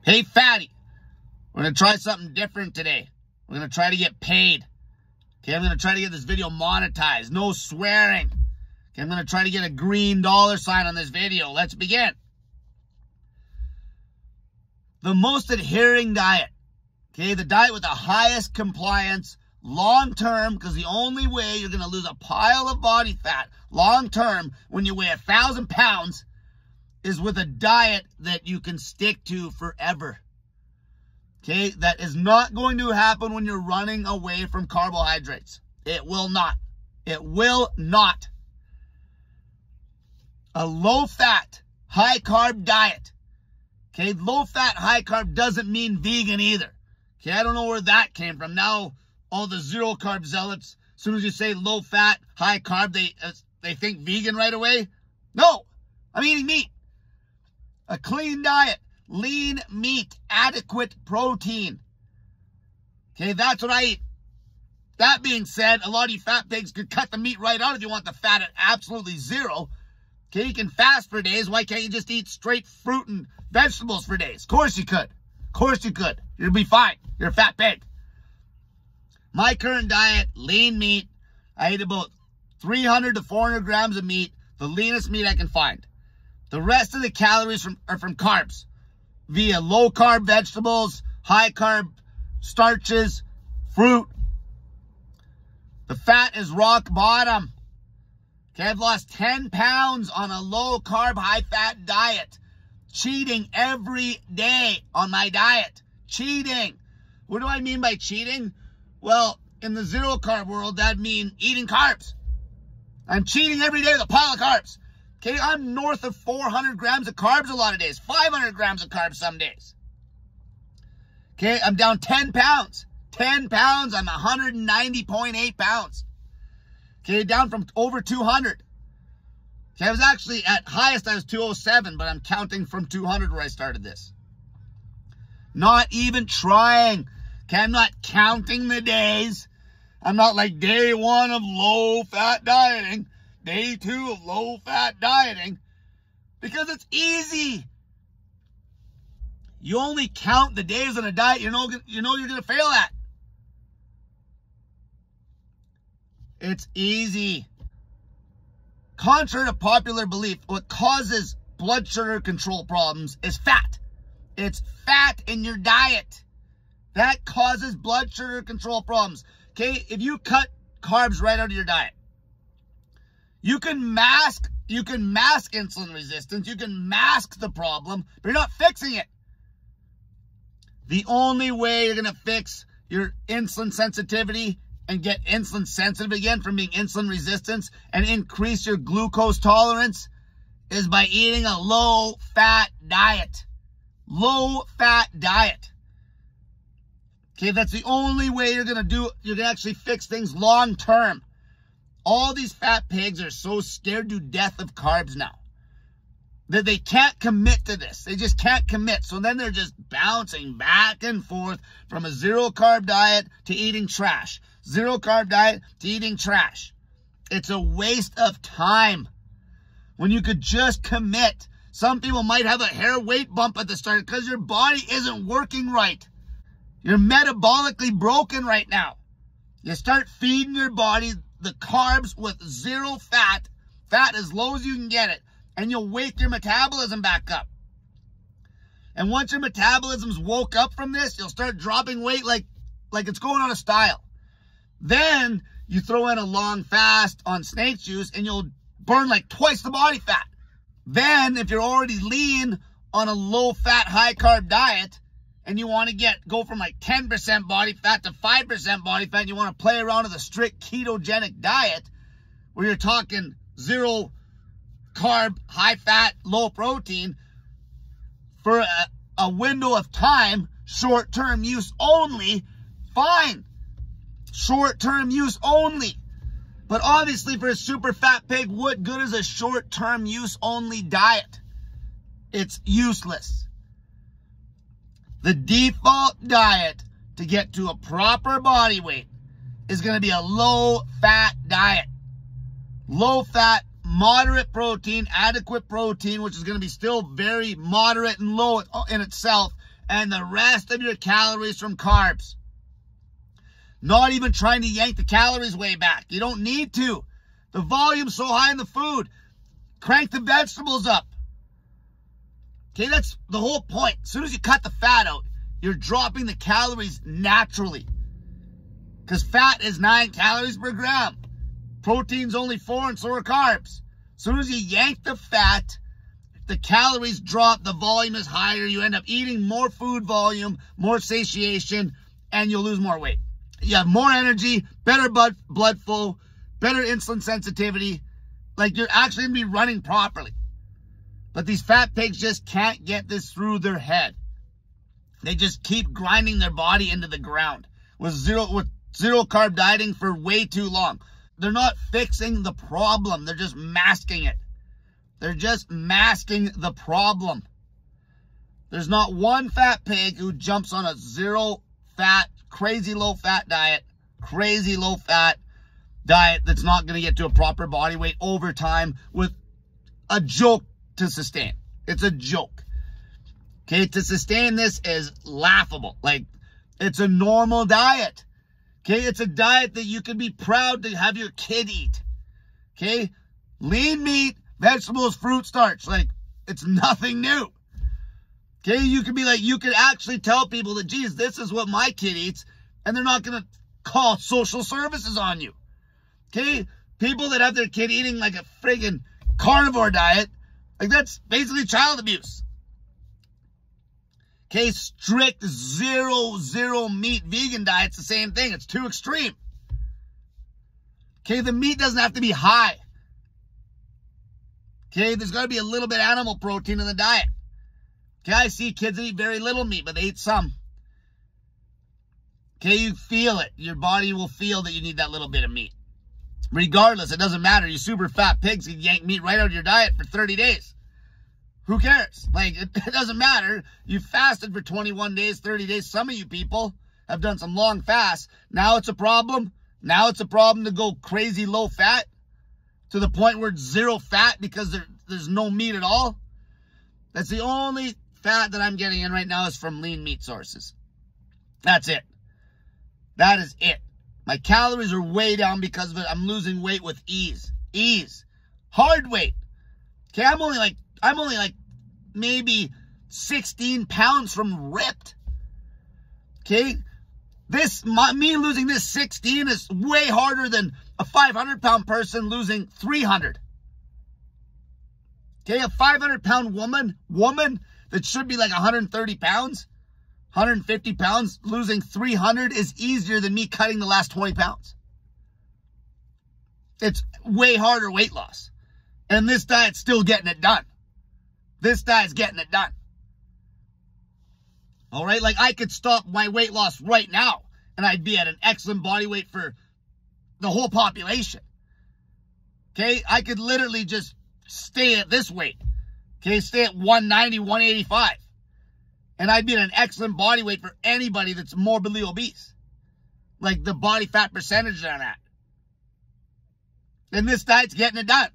Hey, fatty, we're going to try something different today. We're going to try to get paid. Okay, I'm going to try to get this video monetized. No swearing. Okay, I'm going to try to get a green dollar sign on this video. Let's begin. The most adhering diet. Okay, the diet with the highest compliance long-term, because the only way you're going to lose a pile of body fat long-term when you weigh 1,000 pounds is with a diet that you can stick to forever. Okay, that is not going to happen when you're running away from carbohydrates. It will not. It will not. A low-fat, high-carb diet. Okay, low-fat, high-carb doesn't mean vegan either. Okay, I don't know where that came from. Now, all the zero-carb zealots, as soon as you say low-fat, high-carb, they think vegan right away. No, I'm eating meat. A clean diet, lean meat, adequate protein. Okay, that's what I eat. That being said, a lot of you fat pigs could cut the meat right out if you want the fat at absolutely zero. Okay, you can fast for days. Why can't you just eat straight fruit and vegetables for days? Of course you could. Of course you could. You'll be fine. You're a fat pig. My current diet, lean meat. I eat about 300 to 400 grams of meat, the leanest meat I can find. The rest of the calories are from carbs via low-carb vegetables, high-carb starches, fruit. The fat is rock bottom. Okay, I've lost 10 pounds on a low-carb, high-fat diet. Cheating every day on my diet. Cheating. What do I mean by cheating? Well, in the zero-carb world, that'd mean eating carbs. I'm cheating every day with a pile of carbs. Okay, I'm north of 400 grams of carbs a lot of days. 500 grams of carbs some days. Okay, I'm down 10 pounds. 10 pounds, I'm 190.8 pounds. Okay, down from over 200. Okay, I was actually at highest, I was 207, but I'm counting from 200 where I started this. Not even trying. Okay, I'm not counting the days. I'm not like day 1 of low-fat dieting, day 2 of low-fat dieting, because it's easy. You only count the days on a diet you know you're going to fail at. It's easy. Contrary to popular belief, what causes blood sugar control problems is fat. It's fat in your diet. That causes blood sugar control problems. Okay, if you cut carbs right out of your diet, you can mask insulin resistance, you can mask the problem, but you're not fixing it. The only way you're going to fix your insulin sensitivity and get insulin sensitive again from being insulin resistant and increase your glucose tolerance is by eating a low-fat diet. Low-fat diet. Okay, that's the only way you're going to actually fix things long-term. All these fat pigs are so scared to death of carbs now that they can't commit to this. They just can't commit. So then they're just bouncing back and forth from a zero-carb diet to eating trash. Zero-carb diet to eating trash. It's a waste of time when you could just commit. Some people might have a hair weight bump at the start because your body isn't working right. You're metabolically broken right now. You start feeding your body the carbs with zero fat, fat as low as you can get it, and you'll wake your metabolism back up. And once your metabolism's woke up from this, you'll start dropping weight like it's going out of style. Then you throw in a long fast on snake juice and you'll burn like twice the body fat. Then if you're already lean on a low-fat, high-carb diet, and you want to go from like 10% body fat to 5% body fat, and you want to play around with a strict ketogenic diet, where you're talking zero carb, high fat, low protein, for a window of time, short-term use only, fine. Short-term use only. But obviously for a super fat pig, what good is a short-term use only diet? It's useless. The default diet to get to a proper body weight is going to be a low-fat diet. Low-fat, moderate protein, adequate protein, which is going to be still very moderate and low in itself, and the rest of your calories from carbs. Not even trying to yank the calories way back. You don't need to. The volume's so high in the food. Crank the vegetables up. Okay, that's the whole point. As soon as you cut the fat out, you're dropping the calories naturally. Because fat is 9 calories per gram. Protein's only 4, and so are carbs. As soon as you yank the fat, the calories drop, the volume is higher. You end up eating more food volume, more satiation, and you'll lose more weight. You have more energy, better blood flow, better insulin sensitivity. Like, you're actually going to be running properly. But these fat pigs just can't get this through their head. They just keep grinding their body into the ground with zero carb dieting for way too long. They're not fixing the problem. They're just masking it. They're just masking the problem. There's not one fat pig who jumps on a zero fat, crazy low fat diet, that's not going to get to a proper body weight over time with a joke to sustain. It's a joke. Okay, to sustain this is laughable. Like, it's a normal diet. Okay, it's a diet that you can be proud to have your kid eat. Okay, lean meat, vegetables, fruit, starch. Like, it's nothing new. Okay, you could be like, you could actually tell people that, geez, this is what my kid eats, and they're not going to call social services on you. Okay, people that have their kid eating like a friggin' carnivore diet, like, that's basically child abuse. Okay, strict zero meat vegan diet's the same thing. It's too extreme. Okay, the meat doesn't have to be high. Okay, there's got to be a little bit of animal protein in the diet. Okay, I see kids that eat very little meat, but they eat some. Okay, you feel it. Your body will feel that you need that little bit of meat. Regardless, it doesn't matter. You super fat pigs can yank meat right out of your diet for 30 days. Who cares? Like, it doesn't matter. You fasted for 21 days, 30 days. Some of you people have done some long fasts. Now it's a problem. Now it's a problem to go crazy low fat to the point where it's zero fat because there's no meat at all. That's the only fat that I'm getting in right now is from lean meat sources. That's it. That is it. My calories are way down because of it. I'm losing weight with ease. Ease. Hard weight. Okay, I'm only like maybe 16 pounds from ripped. Okay? Me losing this 16 is way harder than a 500-pound person losing 300. Okay, a 500-pound woman that should be like 130 pounds, 150 pounds, losing 300 is easier than me cutting the last 20 pounds. It's way harder weight loss. And this diet's still getting it done. This diet's getting it done. All right? Like, I could stop my weight loss right now, and I'd be at an excellent body weight for the whole population. Okay? I could literally just stay at this weight. Okay? Stay at 190, 185. And I'd be at an excellent body weight for anybody that's morbidly obese. Like, the body fat percentage on that. And this diet's getting it done.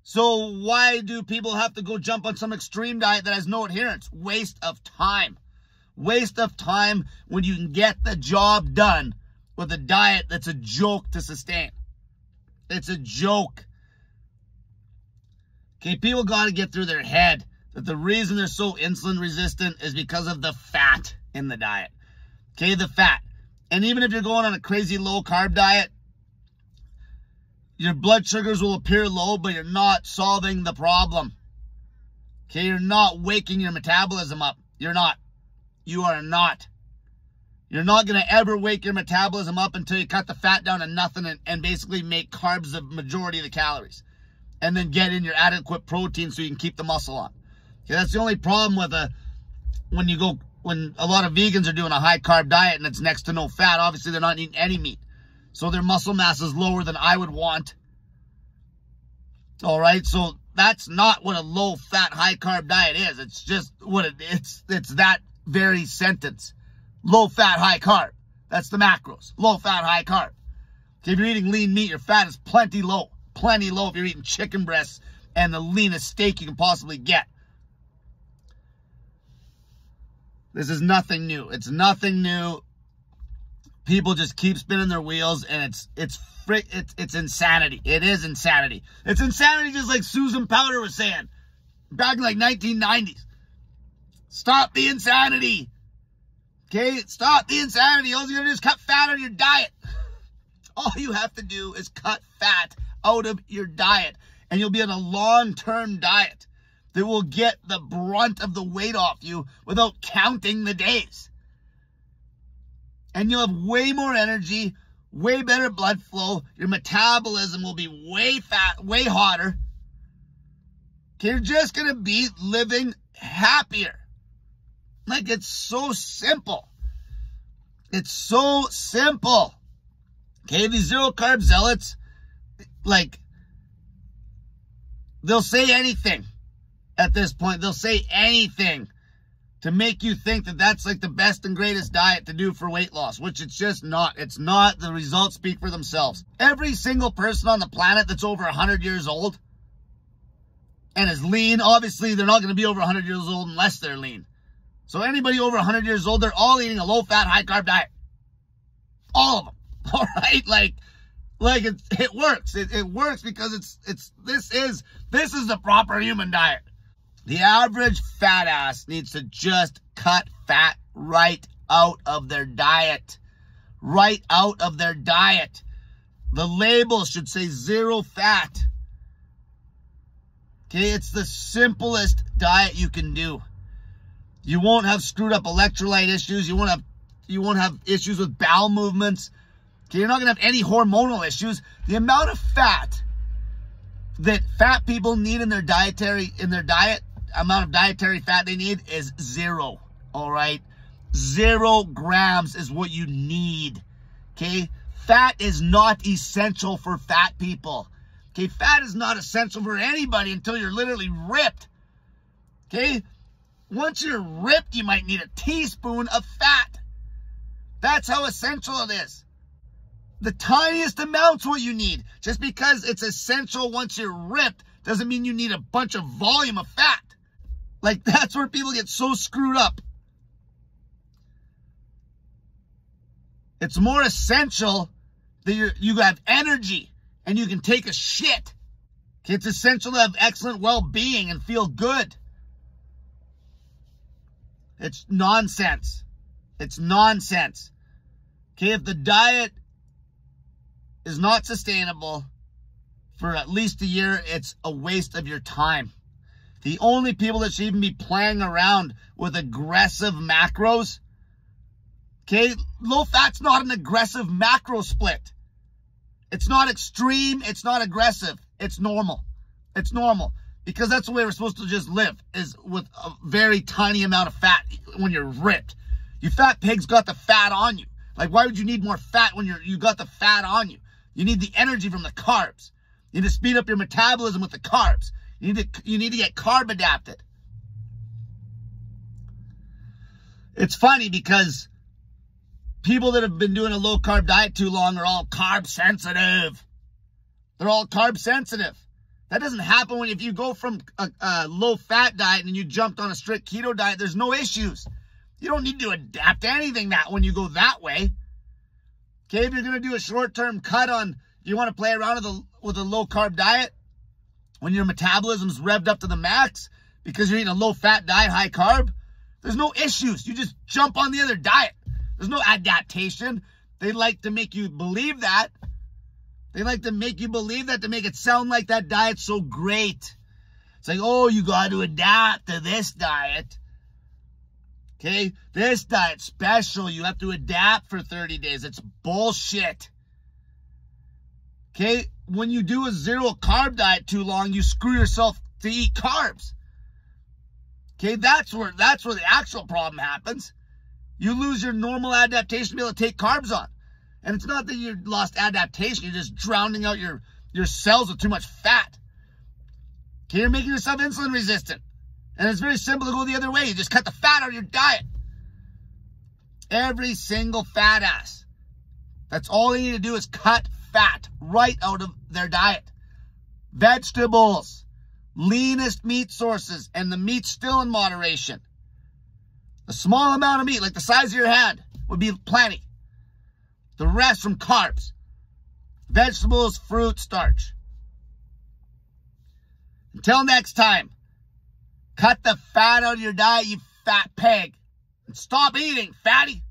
So why do people have to go jump on some extreme diet that has no adherence? Waste of time. Waste of time when you can get the job done with a diet that's a joke to sustain. It's a joke. Okay, people got to get through their head that the reason they're so insulin resistant is because of the fat in the diet. Okay, the fat. And even if you're going on a crazy low carb diet, your blood sugars will appear low, but you're not solving the problem. Okay, you're not waking your metabolism up. You're not. You are not. You're not going to ever wake your metabolism up until you cut the fat down to nothing and basically make carbs the majority of the calories. And then get in your adequate protein so you can keep the muscle on. Okay, that's the only problem with when a lot of vegans are doing a high carb diet and it's next to no fat. Obviously, they're not eating any meat. So their muscle mass is lower than I would want. All right, so that's not what a low-fat, high-carb diet is. It's just what it's that very sentence. Low-fat, high-carb. That's the macros. Low-fat, high-carb. Okay, if you're eating lean meat, your fat is plenty low. Plenty low if you're eating chicken breasts and the leanest steak you can possibly get. This is nothing new. It's nothing new. People just keep spinning their wheels, and it's insanity. It is insanity. It's insanity, just like Susan Powder was saying back in like 1990s. Stop the insanity. Okay? Stop the insanity. All you're going to do is cut fat on your diet. All you have to do is cut fat out of your diet, and you'll be on a long-term diet that will get the brunt of the weight off you without counting the days. And you'll have way more energy, way better blood flow. Your metabolism will be way hotter. Okay, you're just going to be living happier. Like, it's so simple. It's so simple. Okay, these zero carb zealots, like, they'll say anything at this point. They'll say anything to make you think that that's like the best and greatest diet to do for weight loss, which it's just not. It's not. The results speak for themselves. Every single person on the planet that's over 100 years old and is lean, obviously they're not going to be over 100 years old unless they're lean. So anybody over 100 years old, they're all eating a low-fat, high-carb diet. All of them. All right? Like it works. It works because this is the proper human diet. The average fat ass needs to just cut fat right out of their diet. Right out of their diet. The label should say zero fat. Okay, it's the simplest diet you can do. You won't have screwed up electrolyte issues. You won't have issues with bowel movements. Okay, you're not going to have any hormonal issues. The amount of fat that fat people need in their diet, amount of dietary fat they need is 0. All right? 0 grams is what you need. Okay? Fat is not essential for fat people. Okay? Fat is not essential for anybody until you're literally ripped. Okay? Once you're ripped, you might need a teaspoon of fat. That's how essential it is. The tiniest amount's what you need. Just because it's essential once you're ripped doesn't mean you need a bunch of volume of fat. Like, that's where people get so screwed up. It's more essential that you have energy and you can take a shit. It's essential to have excellent well-being and feel good. It's nonsense. It's nonsense. Okay, if the diet is not sustainable for at least a year, it's a waste of your time. The only people that should even be playing around with aggressive macros, okay, low fat's not an aggressive macro split. It's not extreme, it's not aggressive, it's normal. It's normal. Because that's the way we're supposed to just live, is with a very tiny amount of fat when you're ripped. You fat pigs got the fat on you. Like, why would you need more fat when you got the fat on you? You need the energy from the carbs. You need to speed up your metabolism with the carbs. You need to get carb adapted. It's funny because people that have been doing a low carb diet too long are all carb sensitive. They're all carb sensitive. That doesn't happen if you go from a low fat diet and you jumped on a strict keto diet. There's no issues. You don't need to adapt to anything when you go that way. Okay, if you're going to do a short-term cut on, you want to play around with a low-carb diet when your metabolism's revved up to the max because you're eating a low-fat diet, high-carb, there's no issues. You just jump on the other diet. There's no adaptation. They like to make you believe that. They like to make you believe that to make it sound like that diet's so great. It's like, oh, you got to adapt to this diet. Okay, this diet's special. You have to adapt for 30 days. It's bullshit. Okay, when you do a zero carb diet too long, you screw yourself to eat carbs. Okay, that's where the actual problem happens. You lose your normal adaptation to be able to take carbs on. And it's not that you lost adaptation. You're just drowning out your cells with too much fat. Okay, you're making yourself insulin resistant. And it's very simple to go the other way. You just cut the fat out of your diet. Every single fat ass. That's all they need to do is cut fat right out of their diet. Vegetables. Leanest meat sources. And the meat's still in moderation. A small amount of meat, like the size of your hand, would be plenty. The rest from carbs. Vegetables, fruit, starch. Until next time, cut the fat out of your diet, you fat pig. And stop eating, fatty.